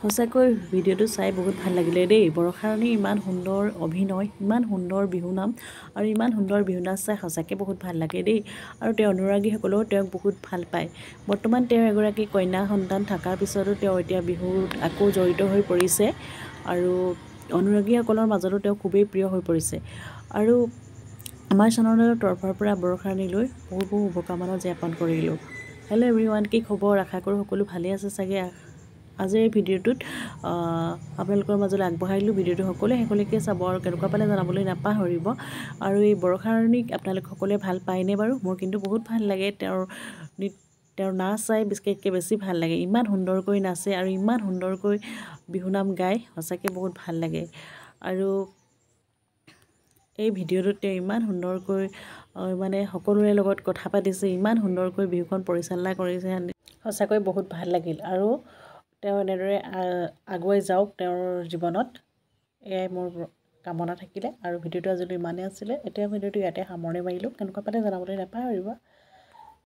সঁচাকৈ ভিডিঅ'টো চাই বহুত ভাল লাগিলে দেই। বৰষাৰাণীৰ ইমান সুন্দৰ অভিনয়, ইমান সুন্দৰ বিহুনাম আৰু ইমান সুন্দৰ বিহু নাচ চাই সঁচাকৈ বহুত ভাল লাগে দেই। আৰু তেওঁৰ অনুৰাগীসকলেও তেওঁক বহুত ভাল পায়। বৰ্তমান তেওঁ এগৰাকী কন্যা সন্তান থকাৰ পিছতো তেওঁ এতিয়া বিহুত আকৌ জড়িত হৈ পৰিছে আৰু অনুৰাগীসকলৰ মাজতো তেওঁ খুবেই প্ৰিয় হৈ পৰিছে। আৰু আমাৰ চেনেলৰ তৰফৰ পৰা বৰষাৰাণীলৈ বহুত শুভকামনা জ্ঞাপন কৰিলোঁ। হেল্ল' এভৰিৱান, কি খবৰ? আশা কৰোঁ সকলো ভালেই আছে চাগে। আজিৰ এই ভিডিঅ'টোত আপোনালোকৰ মাজলৈ আগবঢ়াইলোঁ। ভিডিঅ'টো সকলোৱে শেষলৈকে চাব আৰু কেনেকুৱা পালে জনাবলৈ নাপাহৰিব। আৰু এই বৰষাৰাণীক আপোনালোকে সকলোৱে ভাল পায়নে বাৰু? মোৰ কিন্তু বহুত ভাল লাগে। তেওঁৰ নাচ চাই বিশেষকৈ বেছি ভাল লাগে। ইমান সুন্দৰকৈ নাচে আৰু ইমান সুন্দৰকৈ বিহুনাম গায়, সঁচাকৈ বহুত ভাল লাগে। আৰু এই ভিডিঅ'টোত তেওঁ ইমান সুন্দৰকৈ মানে সকলোৰে লগত কথা পাতিছে, ইমান সুন্দৰকৈ বিহুখন পৰিচালনা কৰিছে, সঁচাকৈ বহুত ভাল লাগিল। আৰু তেওঁ এনেদৰে আগুৱাই যাওক তেওঁৰ জীৱনত, এয়াই মোৰ কামনা থাকিলে। আৰু ভিডিঅ'টো আজিলৈ ইমানেই আছিলে। এতিয়া ভিডিঅ'টো ইয়াতে সামৰণি মাৰিলোঁ। কেনেকুৱা পালে জনাবলৈ নাপাহৰিব।